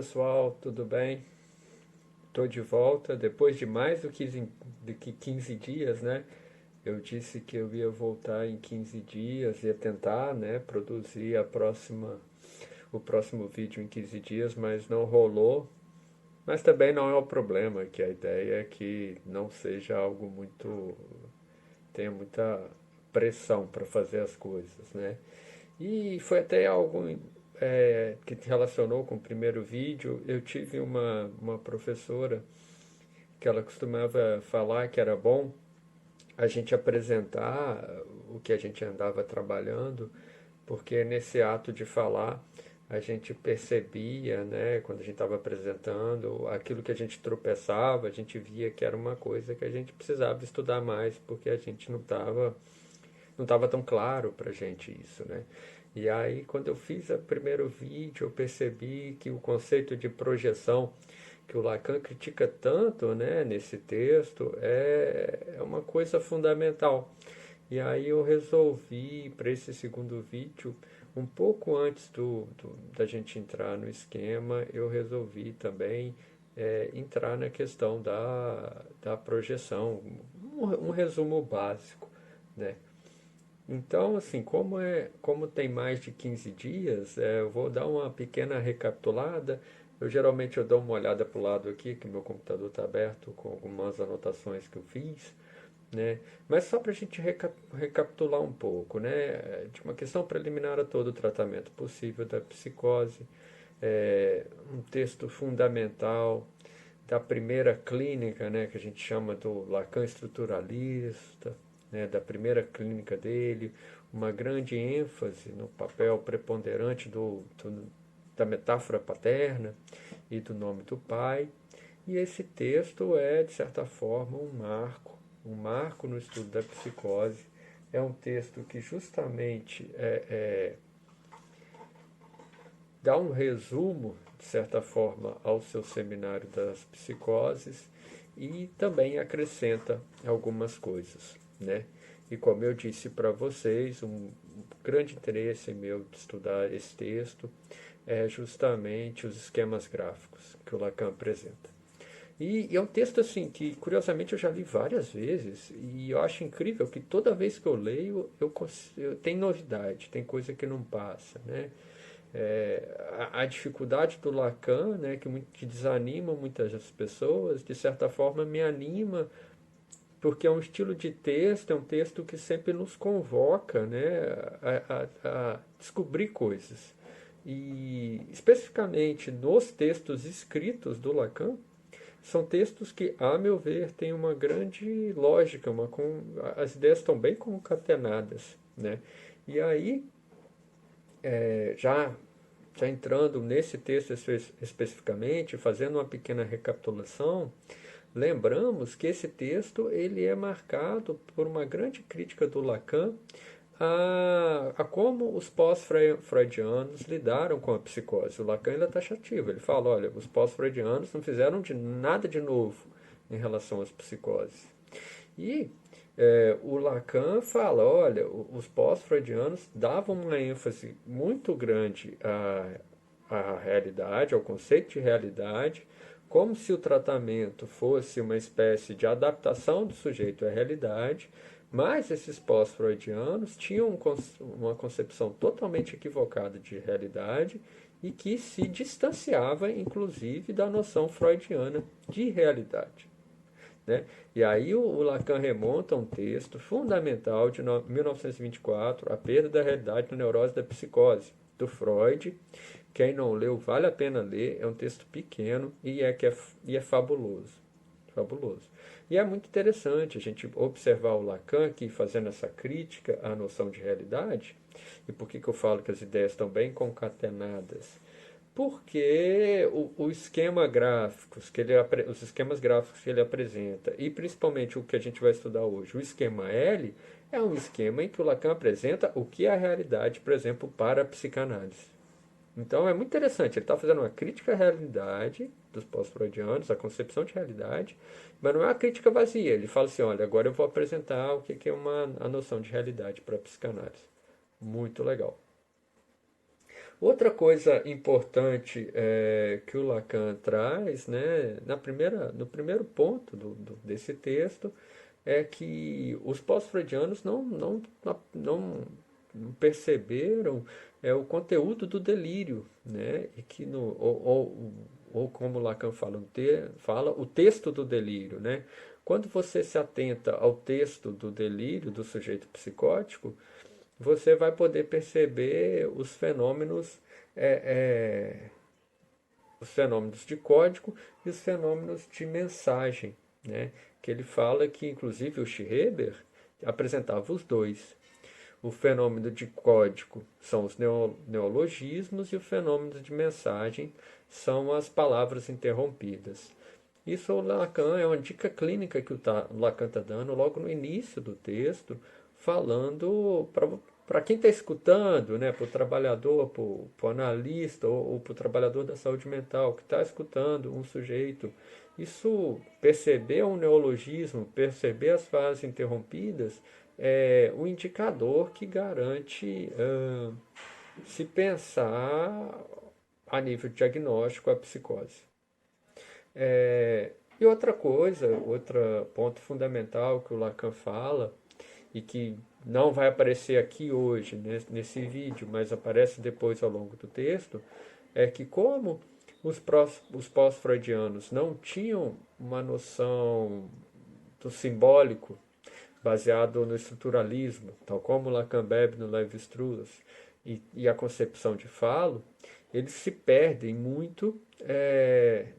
pessoal, tudo bem? Estou de volta depois de mais do que 15 dias, né? Eu disse que eu ia voltar em 15 dias, ia tentar, né, produzir o próximo vídeo em 15 dias, mas não rolou. Mas também não é o problema, que a ideia é que não seja algo tenha muita pressão para fazer as coisas, né? E foi até algo que te relacionou com o primeiro vídeo. Eu tive uma professora que ela costumava falar que era bom a gente apresentar o que a gente andava trabalhando, porque nesse ato de falar a gente percebia, né, quando a gente estava apresentando, aquilo que a gente tropeçava, a gente via que era uma coisa que a gente precisava estudar mais, porque a gente não estava tão claro para a gente isso, né? E aí, quando eu fiz o primeiro vídeo, eu percebi que o conceito de projeção que o Lacan critica tanto, né, nesse texto é uma coisa fundamental. E aí eu resolvi, para esse segundo vídeo, um pouco antes da gente entrar no esquema, eu resolvi também entrar na questão da projeção, um resumo básico, né? Então, assim, como tem mais de 15 dias, eu vou dar uma pequena recapitulada. Eu dou uma olhada para o lado aqui, que meu computador está aberto com algumas anotações que eu fiz, né? Mas só para a gente recapitular um pouco, né? De uma questão preliminar a todo o tratamento possível da psicose, um texto fundamental da primeira clínica, né, que a gente chama do Lacan estruturalista, né, da primeira clínica dele, uma grande ênfase no papel preponderante da metáfora paterna e do nome do pai. E esse texto é, de certa forma, um marco no estudo da psicose. É um texto que justamente dá um resumo, de certa forma, ao seu seminário das psicoses e também acrescenta algumas coisas, né? E como eu disse para vocês, um grande interesse meu de estudar esse texto é justamente os esquemas gráficos que o Lacan apresenta. E é um texto assim que, curiosamente, eu já li várias vezes e eu acho incrível que toda vez que eu leio, tem novidade, tem coisa que não passa, né? A dificuldade do Lacan, né, que desanima muitas pessoas, de certa forma me anima, porque é um estilo de texto, é um texto que sempre nos convoca, né, a descobrir coisas. E especificamente nos textos escritos do Lacan, são textos que, a meu ver, têm uma grande lógica, as ideias estão bem concatenadas, né? E aí, é, já já entrando nesse texto especificamente, fazendo uma pequena recapitulação, lembramos que esse texto ele é marcado por uma grande crítica do Lacan a como os pós-freudianos lidaram com a psicose. O Lacan ainda está taxativo, ele fala, olha, os pós-freudianos não fizeram nada de novo em relação às psicoses. E o Lacan fala, olha, os pós-freudianos davam uma ênfase muito grande à realidade, ao conceito de realidade, como se o tratamento fosse uma espécie de adaptação do sujeito à realidade, mas esses pós-freudianos tinham uma concepção totalmente equivocada de realidade e que se distanciava, inclusive, da noção freudiana de realidade. Né? E aí o Lacan remonta a um texto fundamental de 1924, A Perda da Realidade na Neurose da Psicose, do Freud. Quem não leu, vale a pena ler, é um texto pequeno e é fabuloso. Fabuloso. E é muito interessante a gente observar o Lacan aqui fazendo essa crítica à noção de realidade. E por que eu falo que as ideias estão bem concatenadas? Porque os esquemas gráficos que ele apresenta, e principalmente o que a gente vai estudar hoje, o esquema L, é um esquema em que o Lacan apresenta o que é a realidade, por exemplo, para a psicanálise. Então é muito interessante, ele está fazendo uma crítica à realidade dos pós-freudianos, a concepção de realidade, mas não é uma crítica vazia. Ele fala assim, olha, agora eu vou apresentar o que é a noção de realidade para a psicanálise. Muito legal. Outra coisa importante que o Lacan traz, né, no primeiro ponto desse texto, é que os pós-freudianos não perceberam o conteúdo do delírio, né, e que ou como Lacan fala, o texto do delírio, né? Quando você se atenta ao texto do delírio do sujeito psicótico, você vai poder perceber é, os fenômenos de código e os fenômenos de mensagem, né? Que ele fala que, inclusive, o Schreber apresentava os dois. O fenômeno de código são os neologismos e o fenômeno de mensagem são as palavras interrompidas. Isso o Lacan é uma dica clínica que o Lacan está dando logo no início do texto, falando para quem está escutando, né, para o trabalhador, para o analista ou para o trabalhador da saúde mental que está escutando um sujeito. Isso, perceber um neologismo, perceber as fases interrompidas, é um indicador que garante se pensar a nível diagnóstico a psicose. E outra coisa, outro ponto fundamental que o Lacan fala, e que não vai aparecer aqui hoje, nesse vídeo, mas aparece depois ao longo do texto, é que como os pós-freudianos não tinham uma noção do simbólico baseado no estruturalismo, tal como Lacan bebe no Lévi-Strauss e a concepção de falo, eles se perdem muito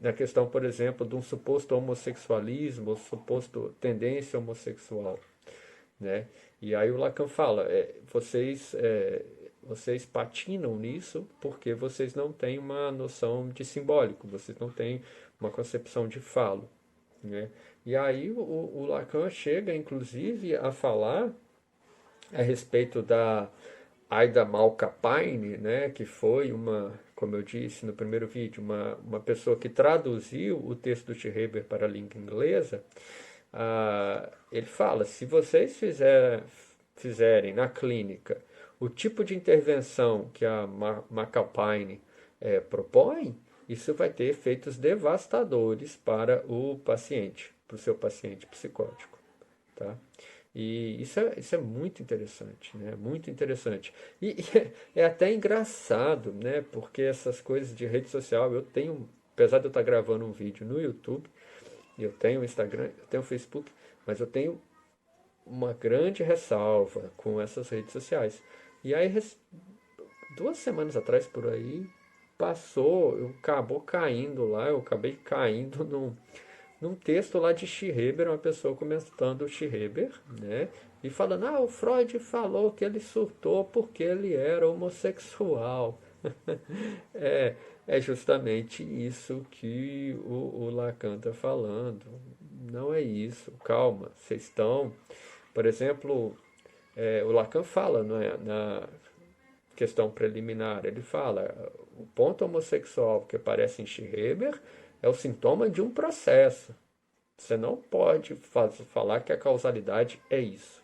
na questão, por exemplo, de um suposto homossexualismo ou suposto tendência homossexual, né? E aí o Lacan fala, vocês patinam nisso porque vocês não têm uma noção de simbólico, vocês não têm uma concepção de falo, né? E aí o Lacan chega, inclusive, a falar a respeito da Aida Malkapaine, né, que foi como eu disse no primeiro vídeo, uma pessoa que traduziu o texto do Schreber para a língua inglesa. Ele fala, se vocês fizerem na clínica o tipo de intervenção que a Malkapaine propõe, isso vai ter efeitos devastadores para o seu paciente psicótico, tá? E isso é muito interessante, né? Muito interessante. E é até engraçado, né? Porque essas coisas de rede social, apesar de eu estar gravando um vídeo no YouTube, eu tenho o Instagram, eu tenho o Facebook, mas eu tenho uma grande ressalva com essas redes sociais. E aí, 2 semanas atrás, por aí, acabou caindo lá, eu acabei caindo num texto lá de Schreber, uma pessoa comentando o Schreber, né? E falando, o Freud falou que ele surtou porque ele era homossexual. É, é justamente isso que o Lacan está falando. Não é isso, calma, vocês estão... Por exemplo, o Lacan fala na questão preliminar, ele fala, o ponto homossexual que aparece em Schreber é o sintoma de um processo. Você não pode falar que a causalidade é isso.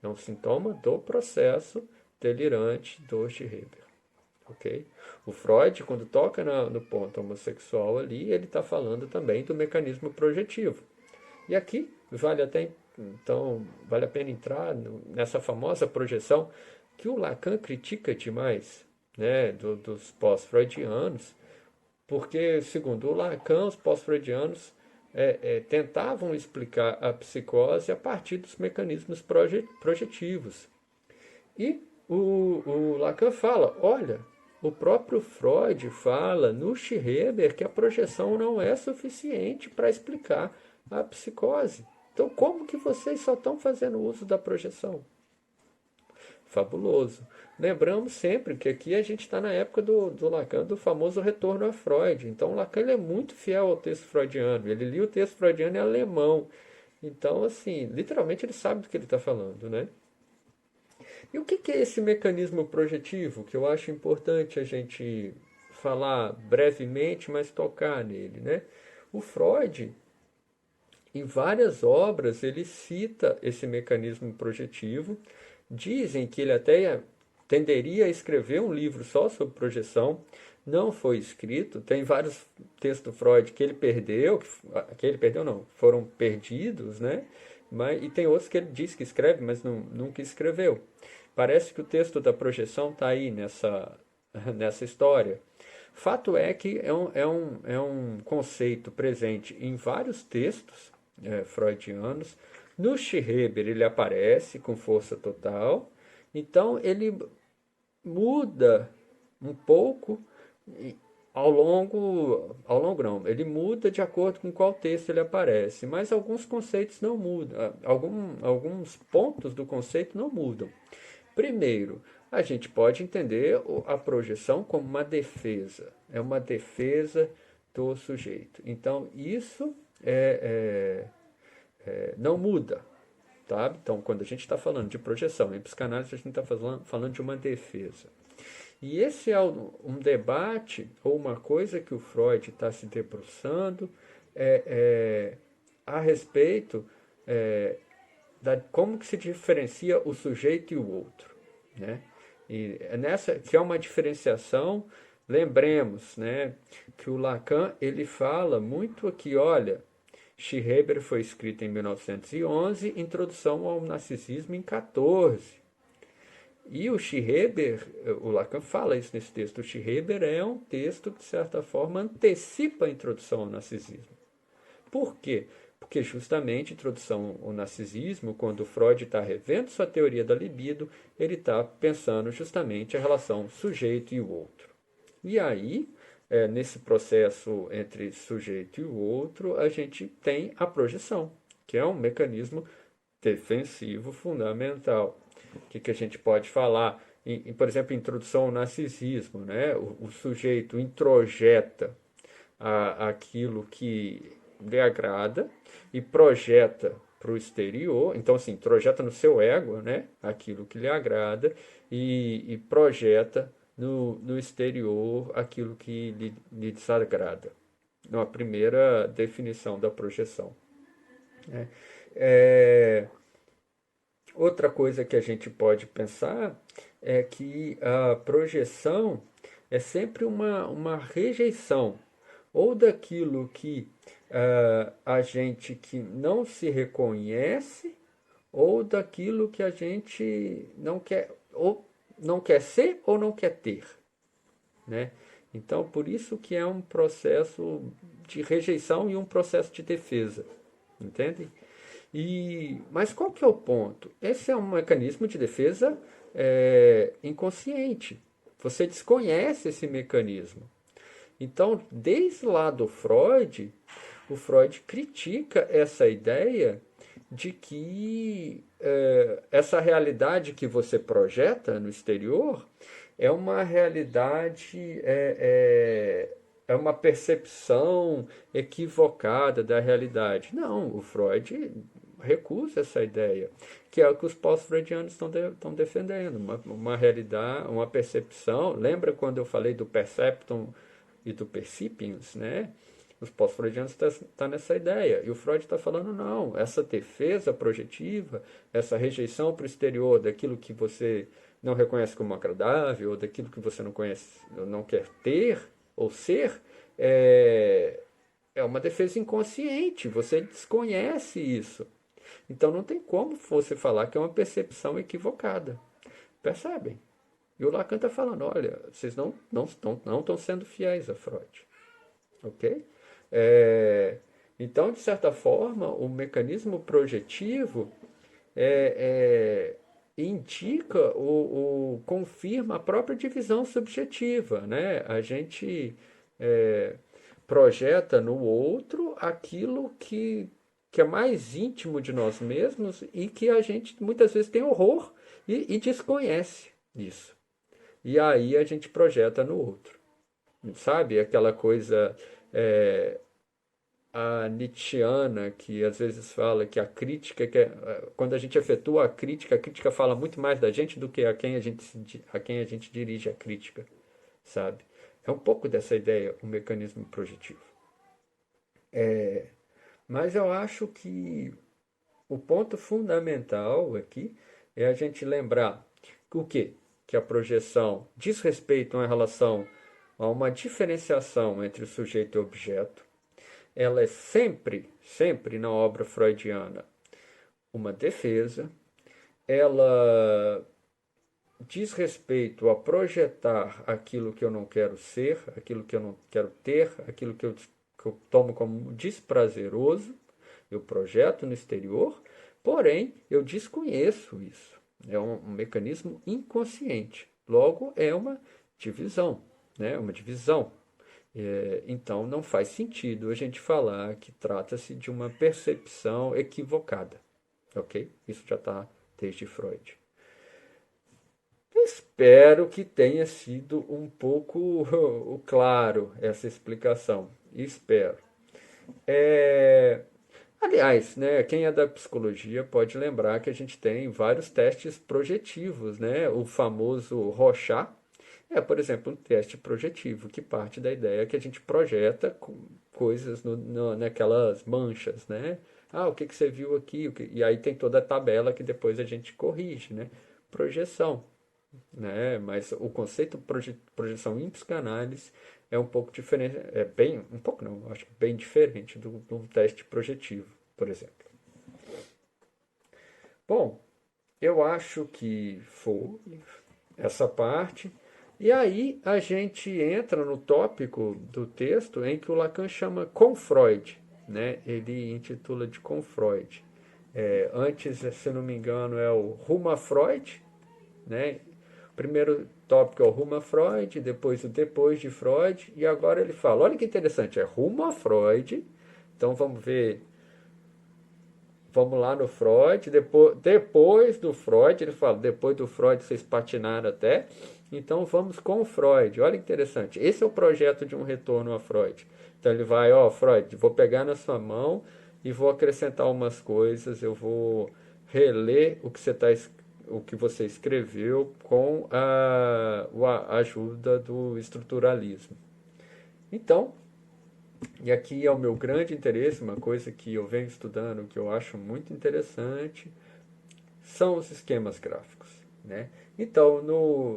É um sintoma do processo delirante do Schreber. Okay? O Freud, quando toca no ponto homossexual ali, ele está falando também do mecanismo projetivo. E aqui vale a pena entrar nessa famosa projeção que o Lacan critica demais, né, dos pós-freudianos, porque, segundo o Lacan, os pós-freudianos tentavam explicar a psicose a partir dos mecanismos projetivos. E o Lacan fala, olha, o próprio Freud fala no Schreber que a projeção não é suficiente para explicar a psicose. Então, como que vocês só estão fazendo uso da projeção? Fabuloso. Lembramos sempre que aqui a gente está na época do Lacan, do famoso retorno a Freud. Então, o Lacan ele é muito fiel ao texto freudiano. Ele lia o texto freudiano em alemão. Então, assim, literalmente ele sabe do que ele está falando, né? E o que é esse mecanismo projetivo? Que eu acho importante a gente falar brevemente, mas tocar nele, né? O Freud, em várias obras, ele cita esse mecanismo projetivo. Dizem que ele até tenderia a escrever um livro só sobre projeção, não foi escrito. Tem vários textos do Freud que ele perdeu, que ele perdeu não, foram perdidos, né? E tem outros que ele diz que escreve, mas nunca escreveu. Parece que o texto da projeção está aí nessa história. Fato é que é um conceito presente em vários textos freudianos. No Schreber ele aparece com força total, então ele muda um pouco ao longo não, ele muda de acordo com qual texto ele aparece, mas alguns conceitos não mudam, alguns pontos do conceito não mudam. Primeiro, a gente pode entender a projeção como uma defesa, é uma defesa do sujeito. Então, isso não muda, tá? Então, quando a gente está falando de projeção em psicanálise, a gente está falando de uma defesa. E esse é um debate ou uma coisa que o Freud está se debruçando a respeito como que se diferencia o sujeito e o outro, né? E nessa que é uma diferenciação, lembremos, né, que o Lacan ele fala muito aqui, olha, Schreber foi escrito em 1911, Introdução ao Narcisismo em 14. E o Schreber, o Lacan fala isso nesse texto, o Schreber é um texto que, de certa forma, antecipa a introdução ao narcisismo. Por quê? Porque justamente a introdução ao narcisismo, quando Freud está revendo sua teoria da libido, ele está pensando justamente a relação sujeito e o outro. E aí, nesse processo entre sujeito e o outro, a gente tem a projeção, que é um mecanismo defensivo fundamental. O que a gente pode falar? Por exemplo, introdução ao narcisismo, né? O sujeito introjeta aquilo que lhe agrada e projeta para o exterior. Então, assim, projeta no seu ego, né? Aquilo que lhe agrada e projeta no exterior aquilo que lhe desagrada. Na primeira definição da projeção, né? Outra coisa que a gente pode pensar é que a projeção é sempre uma rejeição ou daquilo que a gente que não se reconhece ou daquilo que a gente não quer ou não quer ser ou não quer ter, né? Então, por isso que é um processo de rejeição e um processo de defesa, entende? Mas qual que é o ponto? Esse é um mecanismo de defesa inconsciente. Você desconhece esse mecanismo. Então, desde lá do Freud, o Freud critica essa ideia de que essa realidade que você projeta no exterior é uma realidade, é uma percepção equivocada da realidade. Não, o Freud recusa essa ideia, que é o que os pós-freudianos estão defendendo, uma realidade, uma percepção. Lembra quando eu falei do perceptum e do percipiens, né? Os pós-freudianos estão nessa ideia. E o Freud está falando, não, essa defesa projetiva, essa rejeição para o exterior daquilo que você não reconhece como agradável, ou daquilo que você não conhece, não quer ter ou ser, é uma defesa inconsciente. Você desconhece isso. Então não tem como você falar que é uma percepção equivocada. Percebem? E o Lacan está falando, olha, vocês não estão sendo fiéis a Freud. Ok? Então, de certa forma, o mecanismo projetivo indica ou confirma a própria divisão subjetiva, né? A gente projeta no outro aquilo que é mais íntimo de nós mesmos e que a gente muitas vezes tem horror e desconhece isso. E aí a gente projeta no outro. Sabe? Aquela coisa a Nietzscheana, que às vezes fala que a crítica, quando a gente efetua a crítica fala muito mais da gente do que a quem a gente dirige a crítica, sabe? É um pouco dessa ideia, o mecanismo projetivo. Mas eu acho que o ponto fundamental aqui é a gente lembrar que o quê? que a projeção diz respeito a uma relação, a uma diferenciação entre o sujeito e o objeto. Ela é sempre, sempre na obra freudiana, uma defesa. Ela diz respeito a projetar aquilo que eu não quero ser, aquilo que eu não quero ter, aquilo que eu tomo como desprazeroso, eu projeto no exterior, porém eu desconheço isso. É um mecanismo inconsciente. Logo, é uma divisão, né? Uma divisão. Então, não faz sentido a gente falar que trata-se de uma percepção equivocada, ok? Isso já está desde Freud. Espero que tenha sido um pouco claro essa explicação. Espero. Aliás, né, quem é da psicologia pode lembrar que a gente tem vários testes projetivos, né? O famoso Rorschach por exemplo, um teste projetivo, que parte da ideia que a gente projeta coisas naquelas manchas, né? Ah, o que você viu aqui? E aí tem toda a tabela que depois a gente corrige, né? Projeção, né? Mas o conceito de projeção em psicanálise é um pouco diferente, um pouco não, acho que bem diferente do teste projetivo, por exemplo. Bom, eu acho que foi essa parte. E aí a gente entra no tópico do texto em que o Lacan chama com Freud, né? Ele intitula de com Freud. Antes, se não me engano, é o Rumo a Freud, né? O primeiro tópico é o Rumo a Freud, depois o Depois de Freud, e agora ele fala, olha que interessante, é Rumo a Freud, então vamos ver, vamos lá no Freud, depois do Freud, ele fala, depois do Freud vocês patinaram até, então vamos com o Freud, olha que interessante, esse é o projeto de um retorno a Freud. Então ele vai, ó, Freud, vou pegar na sua mão e vou acrescentar umas coisas, eu vou reler o que você escreveu com a ajuda do estruturalismo. Então, e aqui é o meu grande interesse, uma coisa que eu venho estudando, que eu acho muito interessante, são os esquemas gráficos, né? Então,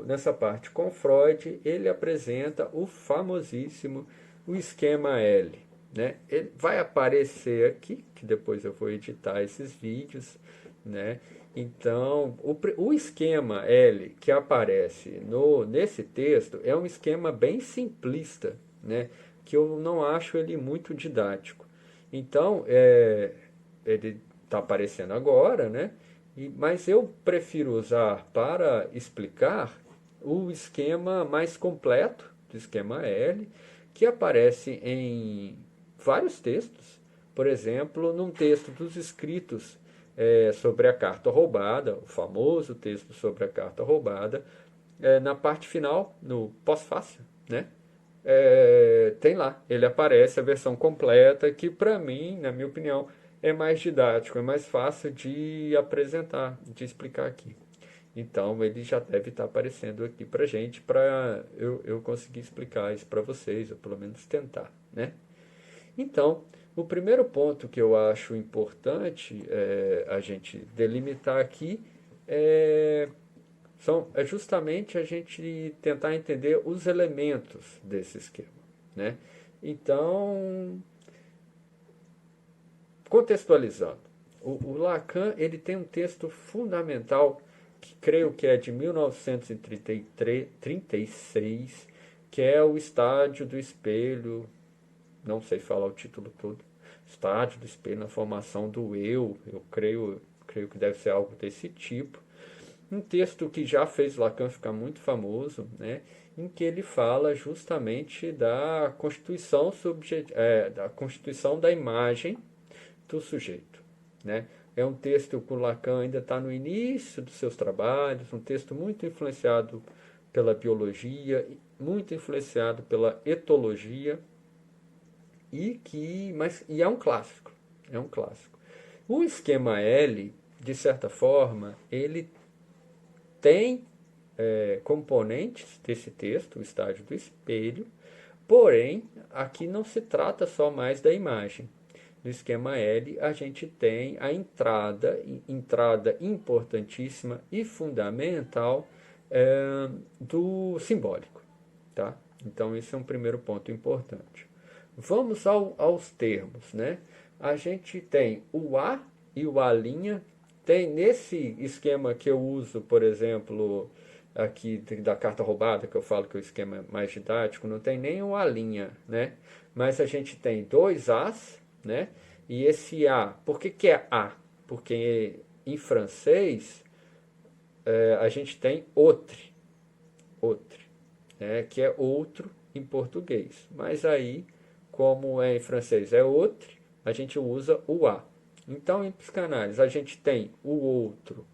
nessa parte com Freud, ele apresenta o famosíssimo o esquema L, né? Ele vai aparecer aqui, que depois eu vou editar esses vídeos, né? Então, o esquema L que aparece nesse texto é um esquema bem simplista, né? Que eu não acho ele muito didático. Então, ele está aparecendo agora, né? Mas eu prefiro usar para explicar o esquema mais completo do esquema L, que aparece em vários textos. Por exemplo, num texto dos escritos sobre a carta roubada, o famoso texto sobre a carta roubada, na parte final, no pós-fácil, né? Tem lá, ele aparece a versão completa, que para mim, na minha opinião, é mais didático, é mais fácil de apresentar, de explicar aqui. Então ele já deve estar aparecendo aqui para gente, para eu conseguir explicar isso para vocês, ou pelo menos tentar, né? Então, o primeiro ponto que eu acho importante a gente delimitar aqui é é justamente a gente tentar entender os elementos desse esquema, né? Então, contextualizando, o Lacan ele tem um texto fundamental que creio que é de 1936, que é o Estádio do Espelho, não sei falar o título todo, Estádio do Espelho na formação do eu creio que deve ser algo desse tipo. Um texto que já fez Lacan ficar muito famoso, né, em que ele fala justamente da constituição da imagem do sujeito, né? É um texto que o Lacan ainda está no início dos seus trabalhos, um texto muito influenciado pela biologia, muito influenciado pela etologia e é um clássico, é um clássico. O esquema L, de certa forma, ele tem componentes desse texto, o estágio do espelho, porém, aqui não se trata só mais da imagem. No esquema L, a gente tem a entrada importantíssima e fundamental do simbólico. Tá? Então, esse é um primeiro ponto importante. Vamos aos termos. Né? A gente tem o A e o A'. Tem nesse esquema que eu uso, por exemplo, aqui da carta roubada, que eu falo que é o esquema mais didático, não tem nem o A', né? Mas a gente tem dois As, né? E esse A, por que é A? Porque em francês a gente tem outro, né? Que é outro em português. Mas aí, como é em francês é outro, a gente usa o A. Então, em psicanálise, a gente tem o outro,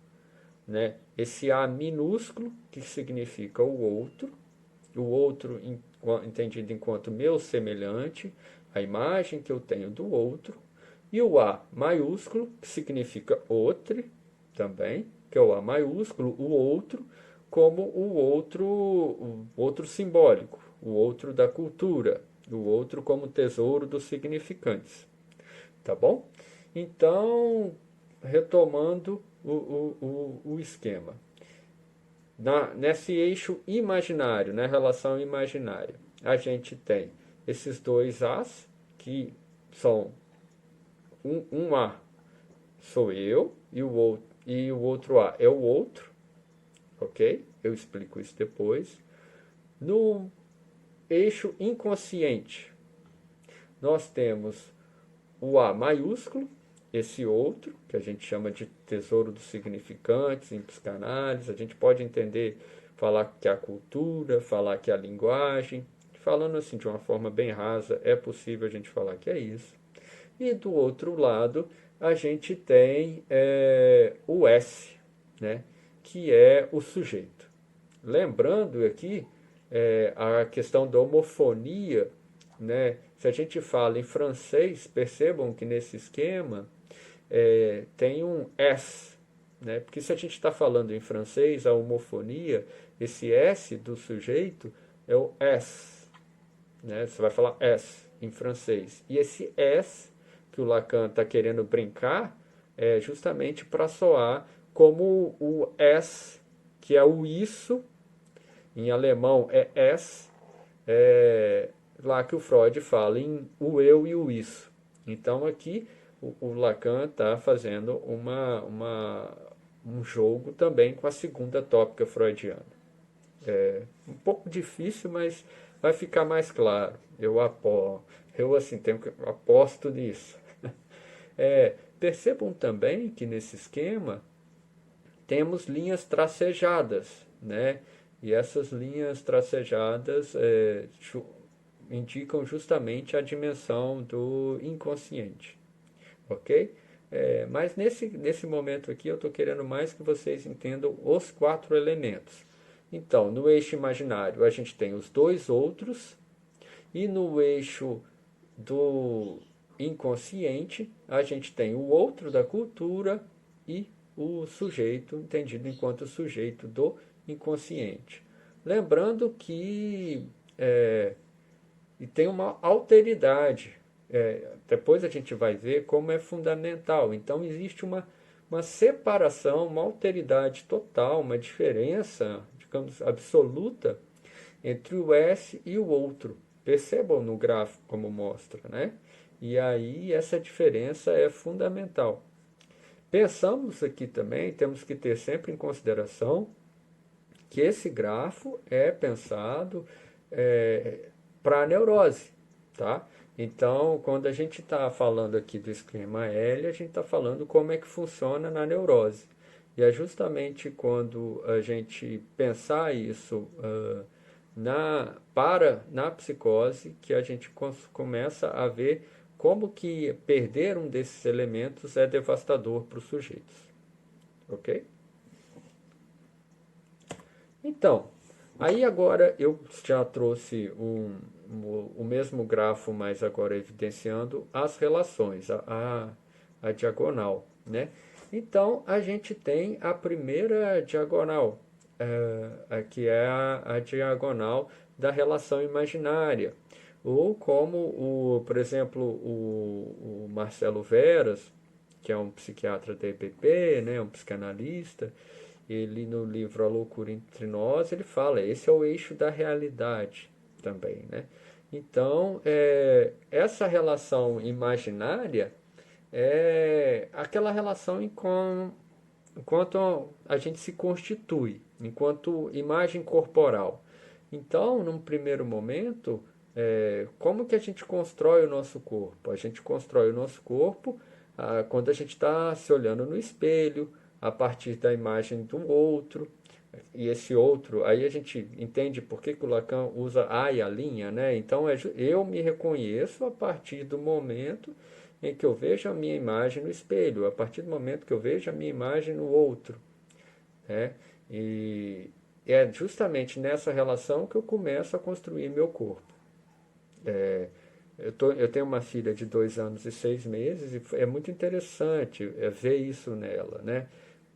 né? Esse A minúsculo, que significa o outro entendido enquanto meu semelhante, a imagem que eu tenho do outro, e o A maiúsculo, que significa outro também, que é o A maiúsculo, o outro, como o outro simbólico, o outro da cultura, o outro como tesouro dos significantes. Tá bom? Então, retomando o esquema. Nesse eixo imaginário, na relação imaginária, a gente tem esses dois As, que são um A sou eu e o outro A é o outro, ok? Eu explico isso depois. No eixo inconsciente, nós temos o A maiúsculo, esse outro, que a gente chama de tesouro dos significantes em psicanálise, a gente pode entender, falar que é a cultura, falar que é a linguagem, falando assim de uma forma bem rasa, é possível a gente falar que é isso. E do outro lado, a gente tem o S, né, que é o sujeito. Lembrando aqui a questão da homofonia, né? Se a gente fala em francês, percebam que nesse esquema tem um S, né? Porque se a gente está falando em francês, a homofonia, esse S do sujeito é o S, né? Você vai falar S em francês. E esse S que o Lacan está querendo brincar é justamente para soar como o S, que é o isso, em alemão é es, lá que o Freud fala em o eu e o isso. Então aqui o Lacan está fazendo um jogo também com a segunda tópica freudiana. Um pouco difícil, mas vai ficar mais claro. Eu assim aposto nisso. Percebam também que nesse esquema temos linhas tracejadas, né? E essas linhas tracejadas indicam justamente a dimensão do inconsciente, ok? Mas nesse momento aqui eu estou querendo mais que vocês entendam os quatro elementos. Então, no eixo imaginário a gente tem os dois outros, e no eixo do inconsciente a gente tem o outro da cultura e o sujeito, entendido enquanto sujeito do inconsciente. Lembrando que e tem uma alteridade. Depois a gente vai ver como é fundamental. Então existe uma separação, uma alteridade total, uma diferença, digamos, absoluta entre o S e o outro. Percebam no gráfico como mostra, né? E aí essa diferença é fundamental. Pensamos aqui também, temos que ter sempre em consideração que esse grafo é pensado para a neurose, tá? Então, quando a gente está falando aqui do esquema L, a gente está falando como é que funciona na neurose. E é justamente quando a gente pensar isso na psicose que a gente começa a ver como que perder um desses elementos é devastador para os sujeitos. Ok? Então, aí agora eu já trouxe o mesmo grafo, mas agora evidenciando as relações, a diagonal, né? Então, a gente tem a primeira diagonal, que é a diagonal da relação imaginária. Ou como, por exemplo, o Marcelo Veras, que é um psiquiatra da EPP, né, um psicanalista, ele no livro A Loucura Entre Nós, ele fala, esse é o eixo da realidade também, né? Então, essa relação imaginária é aquela relação enquanto a gente se constitui, enquanto imagem corporal. Então, num primeiro momento, como que a gente constrói o nosso corpo? A gente constrói o nosso corpo quando a gente está se olhando no espelho, a partir da imagem do outro. E esse outro, aí a gente entende por que o Lacan usa a e a linha, né? Então, eu me reconheço a partir do momento em que eu vejo a minha imagem no espelho, a partir do momento que eu vejo a minha imagem no outro, né? E é justamente nessa relação que eu começo a construir meu corpo. Eu tenho uma filha de 2 anos e 6 meses e é muito interessante ver isso nela, né?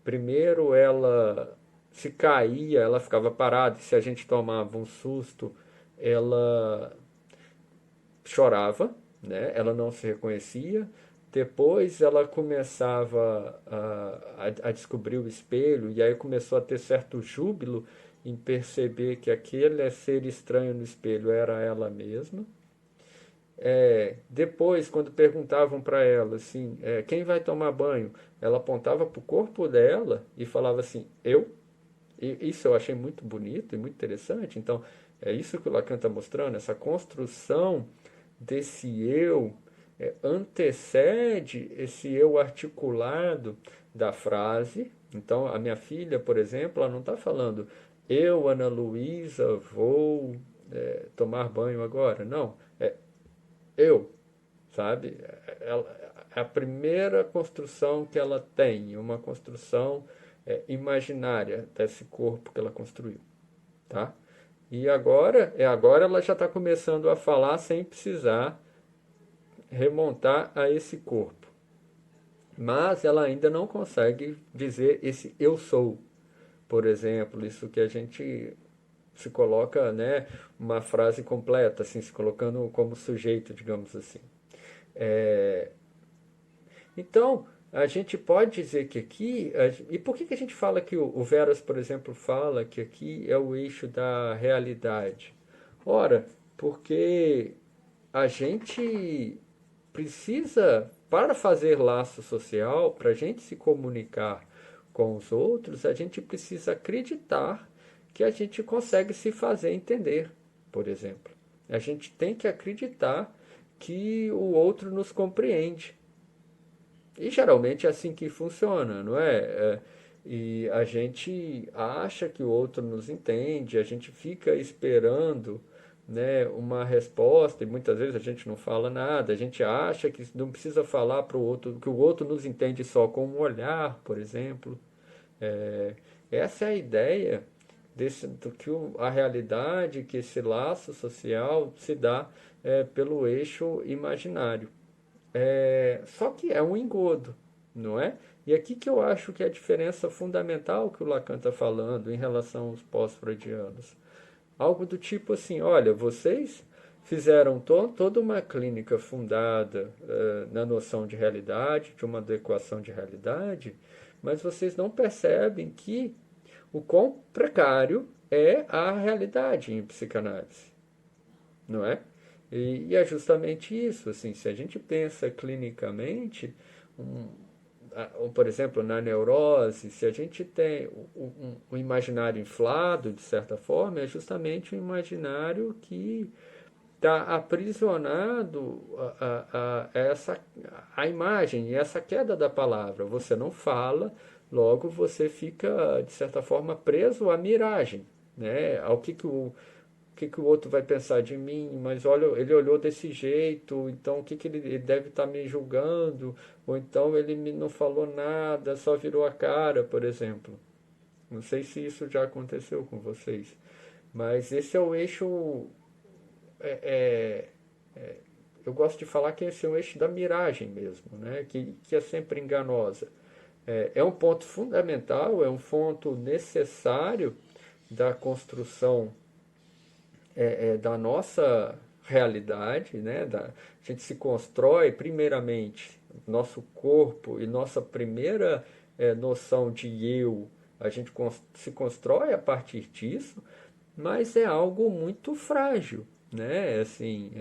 Primeiro ela se caía, ela ficava parada, e se a gente tomava um susto, ela chorava, né? Ela não se reconhecia. Depois ela começava a descobrir o espelho e aí começou a ter certo júbilo em perceber que aquele ser estranho no espelho era ela mesma. Depois, quando perguntavam para ela assim, quem vai tomar banho, ela apontava para o corpo dela e falava assim, eu. E isso eu achei muito bonito e muito interessante. Então, é isso que o Lacan está mostrando, essa construção desse eu antecede esse eu articulado da frase. Então, a minha filha, por exemplo, ela não está falando eu, Ana Luísa, vou tomar banho agora. Não, eu, sabe? É a primeira construção que ela tem, uma construção imaginária desse corpo que ela construiu, tá? E agora ela já está começando a falar sem precisar remontar a esse corpo. Mas ela ainda não consegue dizer esse eu sou, por exemplo, isso que a gente se coloca, né, uma frase completa, assim, se colocando como sujeito, digamos assim. É, Então, a gente pode dizer que aqui. E por que a gente fala que o Veras, por exemplo, fala que aqui é o eixo da realidade? Ora, porque a gente precisa, para fazer laço social, para a gente se comunicar com os outros, a gente precisa acreditar que a gente consegue se fazer entender, por exemplo. A gente tem que acreditar que o outro nos compreende. E geralmente é assim que funciona, não é? E a gente acha que o outro nos entende, a gente fica esperando, né, uma resposta e muitas vezes a gente não fala nada, a gente acha que não precisa falar para o outro, que o outro nos entende só com um olhar, por exemplo. É, essa é a ideia do que a realidade, que esse laço social se dá pelo eixo imaginário. Só que é um engodo, não é? E aqui que eu acho que é a diferença fundamental que o Lacan está falando em relação aos pós-freudianos. Algo do tipo assim, olha, vocês fizeram toda uma clínica fundada na noção de realidade, de uma adequação de realidade, mas vocês não percebem que o quão precário é a realidade em psicanálise, não é? E é justamente isso, assim, se a gente pensa clinicamente, por exemplo, na neurose, se a gente tem um imaginário inflado, de certa forma, é justamente um imaginário que está aprisionado a imagem e essa queda da palavra. Você não fala, logo você fica, de certa forma, preso à miragem, né? Ao que o outro vai pensar de mim, mas olha, ele olhou desse jeito, então o que ele deve estar me julgando, ou então ele não falou nada, só virou a cara, por exemplo. Não sei se isso já aconteceu com vocês, mas esse é o eixo. é, é, é, eu gosto de falar que esse é o eixo da miragem mesmo, né? Que é sempre enganosa. É um ponto fundamental, é um ponto necessário da construção da nossa realidade, né? A gente se constrói primeiramente nosso corpo e nossa primeira noção de eu A gente se constrói a partir disso, mas é algo muito frágil, né? Assim,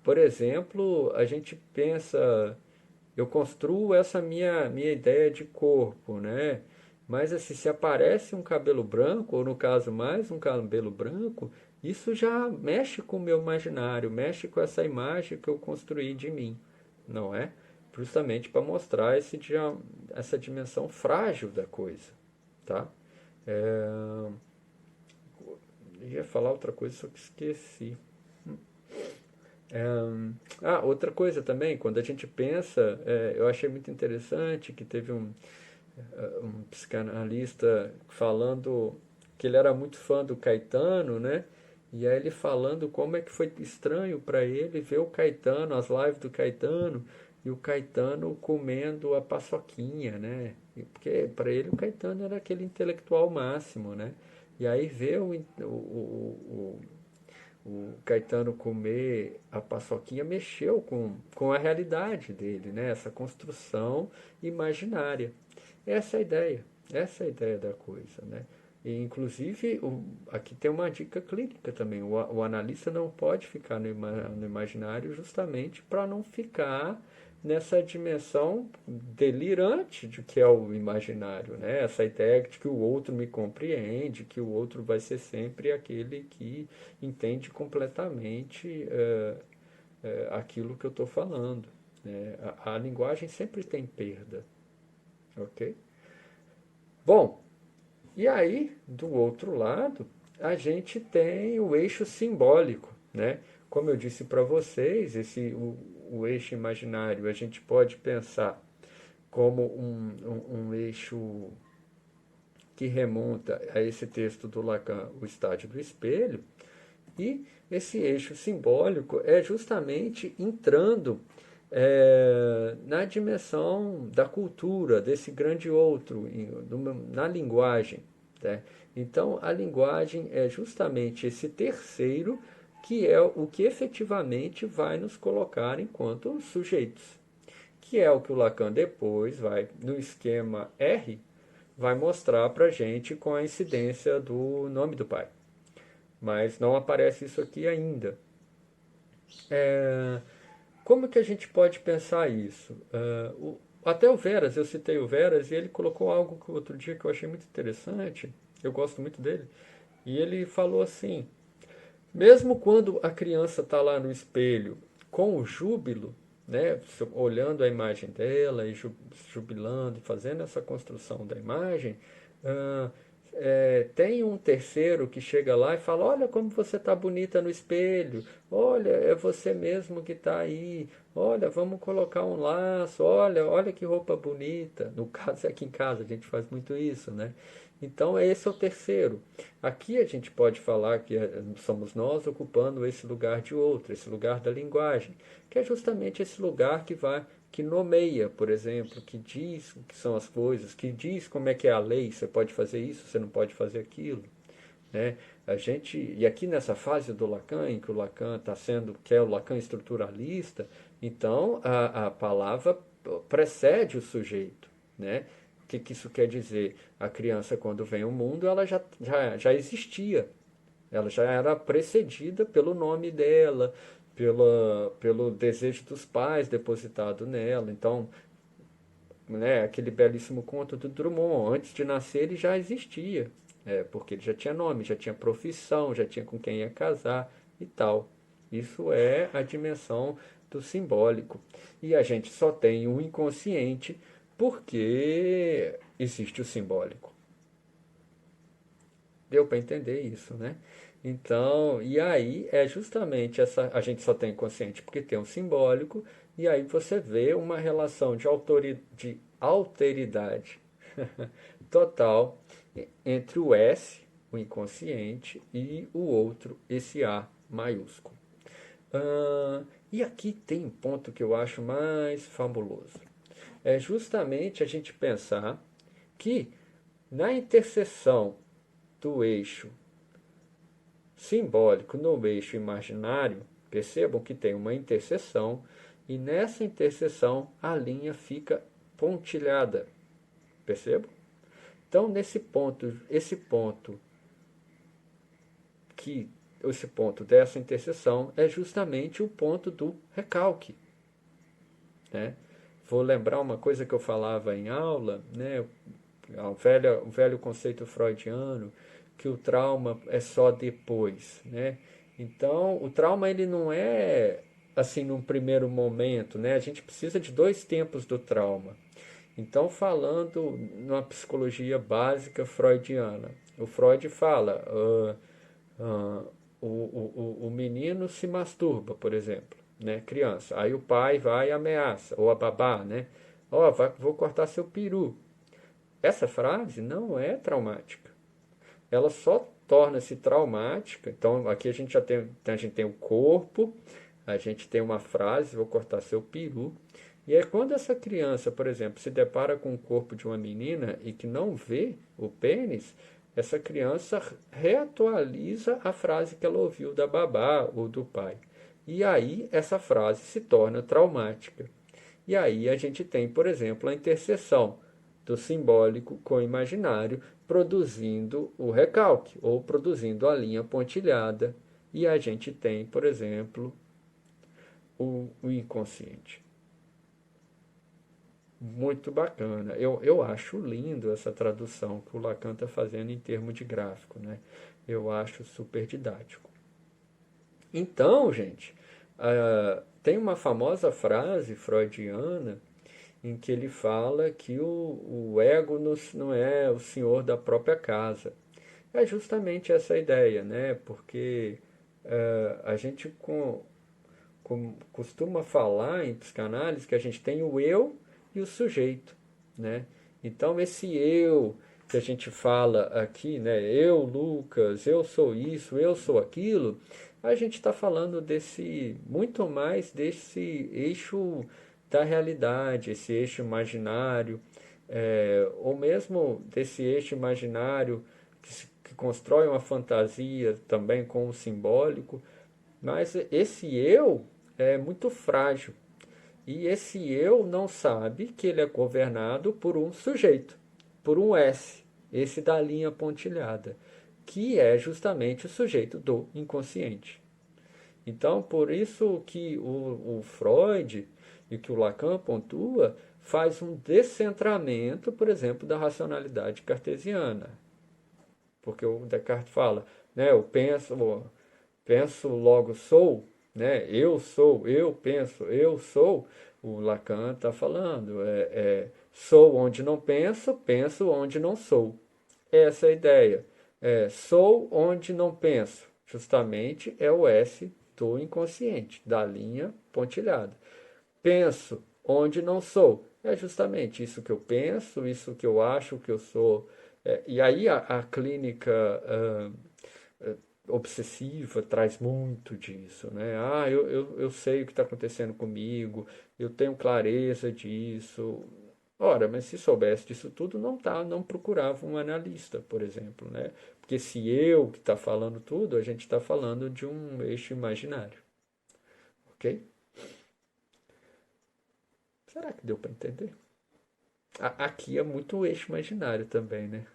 por exemplo, a gente pensa, eu construo essa minha ideia de corpo, né? Mas assim, se aparece um cabelo branco, ou no caso mais um cabelo branco, isso já mexe com o meu imaginário, mexe com essa imagem que eu construí de mim, não é? Justamente para mostrar essa dimensão frágil da coisa, tá? É, eu ia falar outra coisa, só que esqueci. Outra coisa também, quando a gente pensa, eu achei muito interessante que teve um psicanalista falando que ele era muito fã do Caetano, né? E aí ele falando como é que foi estranho para ele ver o Caetano, as lives do Caetano, e o Caetano comendo a paçoquinha, né? Porque para ele o Caetano era aquele intelectual máximo, né? E aí ver o Caetano comer a paçoquinha mexeu com a realidade dele, né? Essa construção imaginária. Essa é a ideia da coisa, né? E, inclusive, aqui tem uma dica clínica também. O analista não pode ficar no imaginário justamente para não ficar nessa dimensão delirante de que é o imaginário, né? Essa ideia de que o outro me compreende, que o outro vai ser sempre aquele que entende completamente aquilo que eu estou falando, né? A linguagem sempre tem perda, ok? Bom, e aí, do outro lado, a gente tem o eixo simbólico, né? Como eu disse para vocês, o eixo imaginário a gente pode pensar como um eixo que remonta a esse texto do Lacan, o estádio do espelho, e esse eixo simbólico é justamente entrando na dimensão da cultura, desse grande outro, na linguagem. Né? Então, a linguagem é justamente esse terceiro que é o que efetivamente vai nos colocar enquanto sujeitos, que é o que o Lacan depois vai, no esquema R, vai mostrar para a gente com a incidência do nome do pai. Mas não aparece isso aqui ainda. É, como que a gente pode pensar isso? Até o Veras, eu citei o Veras e ele colocou algo que outro dia que eu achei muito interessante, eu gosto muito dele, e ele falou assim, mesmo quando a criança está lá no espelho com o júbilo, né, olhando a imagem dela e jubilando, fazendo essa construção da imagem, ah, tem um terceiro que chega lá e fala: Olha como você está bonita no espelho, olha, é você mesmo que está aí, olha, vamos colocar um laço, olha que roupa bonita. No caso, aqui em casa a gente faz muito isso, né? Então, esse é o terceiro. Aqui a gente pode falar que somos nós ocupando esse lugar de outro, esse lugar da linguagem, que é justamente esse lugar que nomeia, por exemplo, que diz o que são as coisas, que diz como é que é a lei, você pode fazer isso, você não pode fazer aquilo. Né? E aqui nessa fase do Lacan, em que o Lacan está sendo, que é o Lacan estruturalista, então a palavra precede o sujeito. Né? O que isso quer dizer? A criança, quando vem ao mundo, ela já existia. Ela já era precedida pelo nome dela, pelo desejo dos pais depositado nela. Então, né, aquele belíssimo conto do Drummond, antes de nascer ele já existia, porque ele já tinha nome, já tinha profissão, já tinha com quem ia casar e tal. Isso é a dimensão do simbólico. E a gente só tem o inconsciente porque existe o simbólico. Deu para entender isso, né? Então, e aí é justamente essa. A gente só tem consciente porque tem um simbólico, e aí você vê uma relação de alteridade total entre o S, o inconsciente, e o outro, esse A maiúsculo. E aqui tem um ponto que eu acho mais fabuloso. É justamente a gente pensar que na interseção do eixo simbólico no eixo imaginário, percebam que tem uma interseção e nessa interseção a linha fica pontilhada. Percebam? Então, esse ponto dessa interseção é justamente o ponto do recalque, né? Vou lembrar uma coisa que eu falava em aula, né? O velho conceito freudiano, que o trauma é só depois, né? Então, o trauma ele não é assim num primeiro momento, né? A gente precisa de dois tempos do trauma. Então, falando numa psicologia básica freudiana, o Freud fala, ah, o menino se masturba, por exemplo, né, criança. Aí o pai vai e ameaça, ou a babá, né? Ó, vou cortar seu peru. Essa frase não é traumática. Ela só torna-se traumática. Então, aqui a gente tem o corpo, a gente tem uma frase, vou cortar seu peru. E é quando essa criança, por exemplo, se depara com o corpo de uma menina e que não vê o pênis, essa criança reatualiza a frase que ela ouviu da babá ou do pai. E aí essa frase se torna traumática. E aí a gente tem, por exemplo, a interseção do simbólico com o imaginário, produzindo o recalque ou produzindo a linha pontilhada. E a gente tem, por exemplo, o inconsciente. Muito bacana. Eu acho lindo essa tradução que o Lacan está fazendo em termos de gráfico, né? Eu acho super didático. Então, gente, tem uma famosa frase freudiana em que ele fala que o ego não é o senhor da própria casa. É justamente essa ideia, né? Porque a gente costuma falar em psicanálise que a gente tem o eu e o sujeito, né? Então esse eu que a gente fala aqui, né? Eu, Lucas, eu sou isso, eu sou aquilo, a gente está falando muito mais desse eixo da realidade, esse eixo imaginário, ou mesmo desse eixo imaginário que constrói uma fantasia também com o simbólico, mas esse eu é muito frágil. E esse eu não sabe que ele é governado por um sujeito, por um S, esse da linha pontilhada, que é justamente o sujeito do inconsciente. Então, por isso que o Freud e que o Lacan pontua faz um descentramento, por exemplo, da racionalidade cartesiana. Porque o Descartes fala, né, penso, logo sou, né? Eu sou, eu penso, eu sou. O Lacan está falando, sou onde não penso, penso onde não sou. Essa é a ideia. Sou onde não penso. Justamente é o S do inconsciente, da linha pontilhada. Penso onde não sou. É justamente isso que eu penso, isso que eu acho que eu sou. E aí a clínica obsessiva traz muito disso, né? Ah, eu sei o que está acontecendo comigo, eu tenho clareza disso. Ora, mas se soubesse disso tudo, não procurava um analista, por exemplo, né? Porque se eu que está falando tudo, a gente está falando de um eixo imaginário, ok? Será que deu para entender? Aqui é muito eixo imaginário também, né?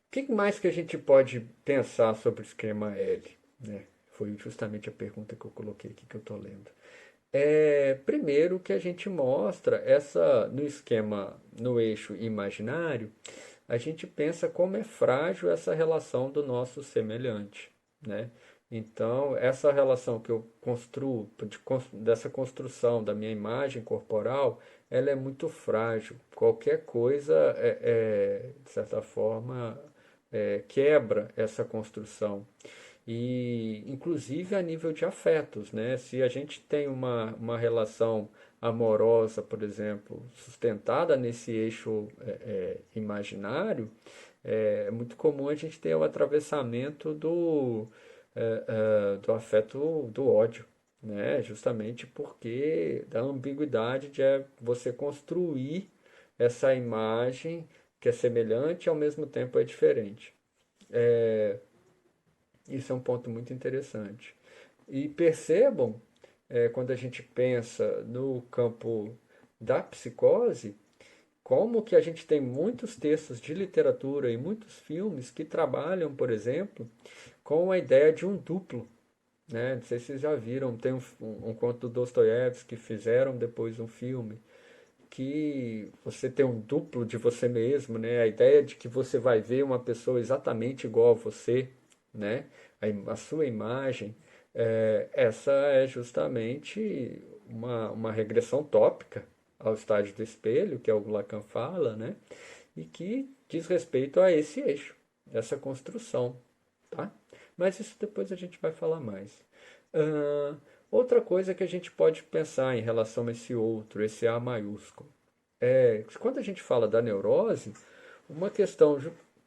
O que mais que a gente pode pensar sobre o esquema L, né? Foi justamente a pergunta que eu coloquei aqui que eu estou lendo. Primeiro que a gente mostra no esquema, no eixo imaginário, a gente pensa como é frágil essa relação do nosso semelhante, né? Então, essa relação que eu construo, dessa construção da minha imagem corporal, ela é muito frágil. Qualquer coisa, de certa forma, quebra essa construção. E, inclusive, a nível de afetos, né? Se a gente tem uma relação amorosa, por exemplo, sustentada nesse eixo imaginário, é muito comum a gente ter o atravessamento do afeto do ódio, né? Justamente porque da ambiguidade de você construir essa imagem que é semelhante e ao mesmo tempo é diferente. Isso é um ponto muito interessante. E percebam, quando a gente pensa no campo da psicose, como que a gente tem muitos textos de literatura e muitos filmes que trabalham, por exemplo, com a ideia de um duplo, né? Não sei se vocês já viram, tem um conto do Dostoiévski que fizeram depois um filme, que você tem um duplo de você mesmo, né? A ideia de que você vai ver uma pessoa exatamente igual a você, né? A sua imagem, essa é justamente uma regressão tópica ao estágio do espelho, que é o que Lacan fala, né? E que diz respeito a esse eixo, essa construção, tá? Mas isso depois a gente vai falar mais. Ah, outra coisa que a gente pode pensar em relação a esse outro, esse A maiúsculo, quando a gente fala da neurose, uma questão,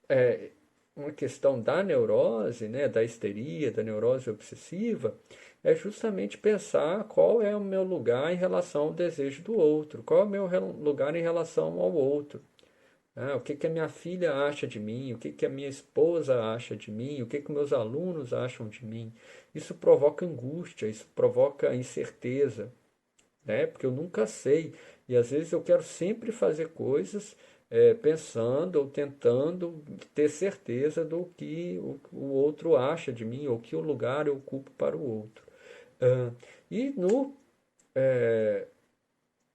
é, uma questão da neurose, né, da histeria, da neurose obsessiva, é justamente pensar qual é o meu lugar em relação ao desejo do outro, qual é o meu lugar em relação ao outro. O que que a minha filha acha de mim, o que que a minha esposa acha de mim, o que que meus alunos acham de mim. Isso provoca angústia, isso provoca incerteza, né? Porque eu nunca sei. E às vezes eu quero sempre fazer coisas pensando ou tentando ter certeza do que o outro acha de mim, ou que o lugar eu ocupo para o outro. Ah, e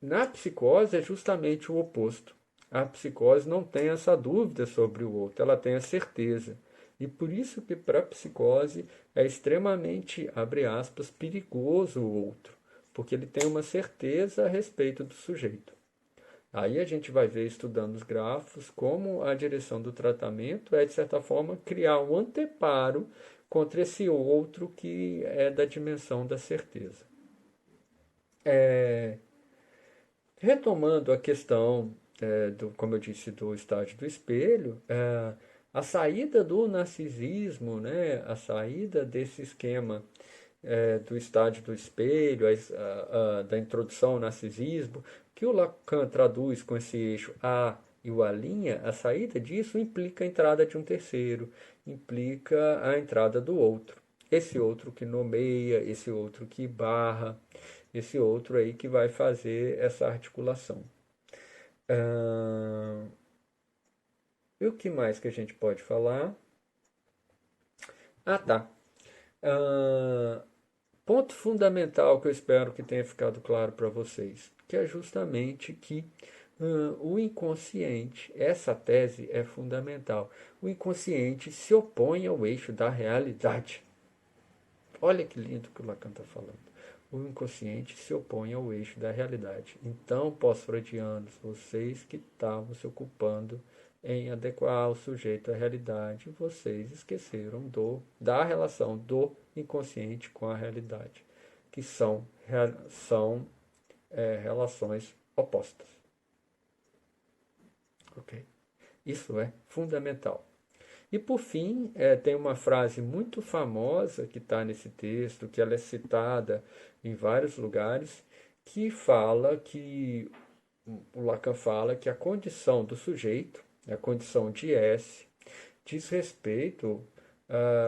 na psicose é justamente o oposto. A psicose não tem essa dúvida sobre o outro, ela tem a certeza. E por isso que para a psicose é extremamente, abre aspas, perigoso o outro, porque ele tem uma certeza a respeito do sujeito. Aí a gente vai ver, estudando os grafos, como a direção do tratamento é, de certa forma, criar um anteparo contra esse outro que é da dimensão da certeza. Retomando a questão, como eu disse, do estágio do espelho, a saída do narcisismo, né, a saída desse esquema do estágio do espelho, da introdução ao narcisismo, que o Lacan traduz com esse eixo A e o A', a saída disso implica a entrada de um terceiro, implica a entrada do outro. Esse outro que nomeia, esse outro que barra, esse outro aí que vai fazer essa articulação. Ah, e o que mais que a gente pode falar? Ah, tá. Ah, ponto fundamental que eu espero que tenha ficado claro para vocês, que é justamente que o inconsciente, essa tese é fundamental. O inconsciente se opõe ao eixo da realidade. Olha que lindo que o Lacan está falando. O inconsciente se opõe ao eixo da realidade. Então, pós-freudianos, vocês que estavam se ocupando em adequar o sujeito à realidade, vocês esqueceram da relação do inconsciente com a realidade, que são relações opostas. Ok? Isso é fundamental. E por fim, tem uma frase muito famosa que está nesse texto, que ela é citada em vários lugares, que fala que o Lacan fala que a condição do sujeito, a condição de S, diz respeito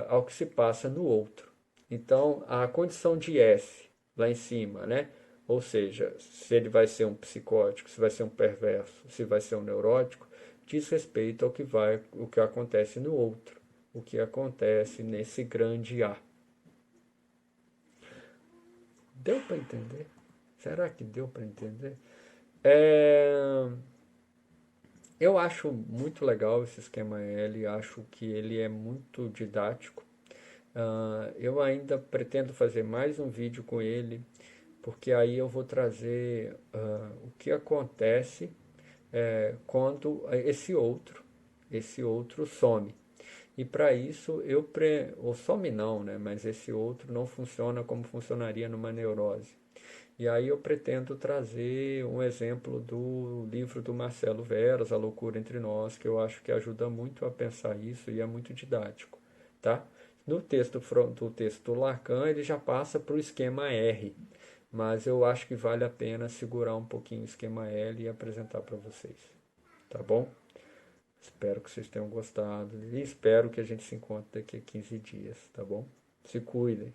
ao que se passa no outro. Então, a condição de S, lá em cima, né? Ou seja, se ele vai ser um psicótico, se vai ser um perverso, se vai ser um neurótico, diz respeito o que acontece no outro, o que acontece nesse grande A. Deu para entender? Será que deu para entender? É, eu acho muito legal esse esquema L, acho que ele é muito didático. Eu ainda pretendo fazer mais um vídeo com ele, porque aí eu vou trazer o que acontece quando esse outro some. E para isso ou some não, né? Mas esse outro não funciona como funcionaria numa neurose. E aí eu pretendo trazer um exemplo do livro do Marcelo Veras, A Loucura Entre Nós, que eu acho que ajuda muito a pensar isso e é muito didático, tá? No texto do texto do Lacan, ele já passa para o esquema R, mas eu acho que vale a pena segurar um pouquinho o esquema L e apresentar para vocês, tá bom? Espero que vocês tenham gostado e espero que a gente se encontre daqui a 15 dias, tá bom? Se cuidem.